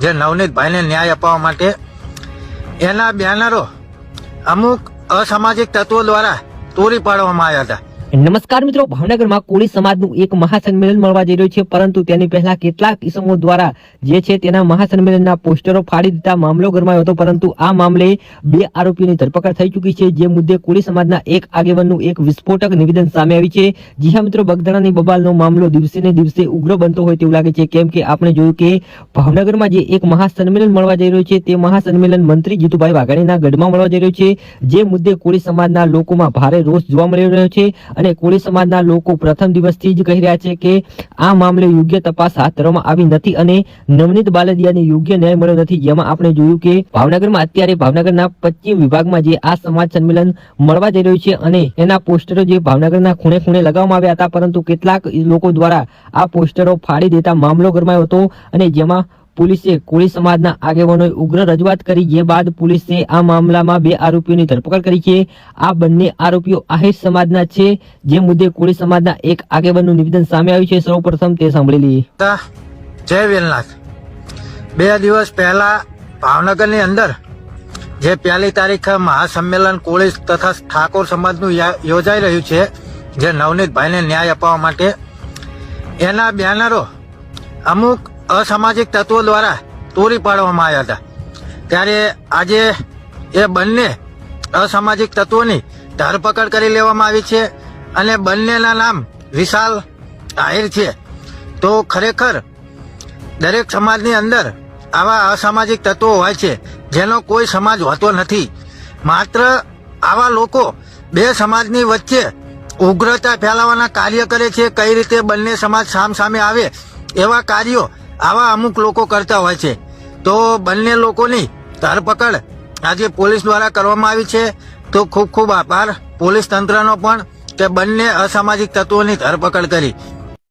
જે નવનીતભાઈને ન્યાય અપાવવા માટે એના બેનરો અમુક અસામાજિક તત્વો દ્વારા તોડી પાડવામાં આવ્યા હતા। નમસ્કાર મિત્રો, ભાવનગરમાં કોળી સમાજનું એક મહાસંમેલન મળવા જઈ રહ્યું છે, પરંતુ તેની પહેલા કેટલાક ઇસમો દ્વારા જે છે તેના મહાસંમેલનના પોસ્ટરો ફાડી દીધા મામલો ગરમાયો હતો। પરંતુ આ મામલે 2 આરોપીઓની ધરપકડ થઈ ચૂકી છે, જે મુદ્દે કોળી સમાજના એક આગેવાનનું એક વિસ્ફોટક નિવેદન સામે આવ્યું છે। જી હા મિત્રો, બગદાણાની બબાલનો મામલો દિવસે ને દિવસે ઉગ્ર બનતો હોય તેવું લાગે છે, કેમ કે આપણે જોયું કે ભાવનગરમાં જે એક મહાસંમેલન મળવા જઈ રહ્યું છે તે મહાસંમેલન મંત્રી જીતુભાઈ વાઘાણીના ગઢમાં મળવા જઈ રહ્યું છે, જે મુદ્દે કોળી સમાજના લોકોમાં ભારે રોષ જોવા મળી રહ્યો છે। અને કોળી સમાજના લોકો પ્રથમ દિવસથી જ કહી રહ્યા છે કે આ મામલે યોગ્ય તપાસ હાથ ધરવામાં આવી નથી અને નવનીત બાલદિયાને યોગ્ય ન્યાય મળ્યો નથી। જેમાં આપણે જોયું કે ભાવનગરમાં અત્યારે ભાવનગરના પશ્ચિમ વિભાગમાં જે આ સમાજ સંમેલન મળવા જઈ રહ્યું છે અને એના પોસ્ટરો જે ભાવનગરના ખૂણે ખૂણે લગાવવામાં આવ્યા હતા, પરંતુ કેટલાક લોકો દ્વારા આ પોસ્ટરો ફાડી દેતા મામલો ગરમાયો હતો અને જેમાં પોલીસે કોળી સમાજના આગેવાનોએ ઉગ્ર રજૂઆત કરી, જે બાદ પોલીસે આ મામલામાં 2 આરોપીઓની ધરપકડ કરી છે। આ બંને આરોપીઓ આહિર સમાજના છે, જે મુદ્દે કોળી સમાજના એક આગેવાનનું નિવેદન સામે આવ્યું છે। સૌપ્રથમ તે સાંભળી લઈએ। જય વેલનાથ। 2 દિવસ પહેલા ભાવનગરની અંદર જે 1 તારીખે મહાસંમેલન કોળી તથા ઠાકોર સમાજનું યોજાઈ રહ્યું છે, જે નવનીતભાઈને ન્યાય અપાવવા માટે એના બેનરો અમુક અસામાજિક તત્વો દ્વારા તોડી પાડવામાં આવ્યા હતા। ત્યારે આજે એ બંને અસામાજિક તત્વોની ધરપકડ કરી લેવામાં આવી છે અને બંનેના નામ વિશાલ આહિર છે। તો ખરેખર દરેક સમાજની અંદર આવા અસામાજિક તત્વો હોય છે, જેનો કોઈ સમાજ હોતો નથી। માત્ર આવા લોકો 2 સમાજની વચ્ચે ઉગ્રતા ફેલાવવાના કાર્ય કરે છે। કઈ રીતે બંને સમાજ સામસામે આવે એવા કાર્યો આવા અમુક લોકો કરતા હોય છે। તો બંને લોકોની ધરપકડ આજે પોલીસ દ્વારા કરવામાં આવી છે। તો ખૂબ ખૂબ આભાર પોલીસ તંત્રનો પણ કે બંને અસામાજિક તત્વોની ધરપકડ કરી।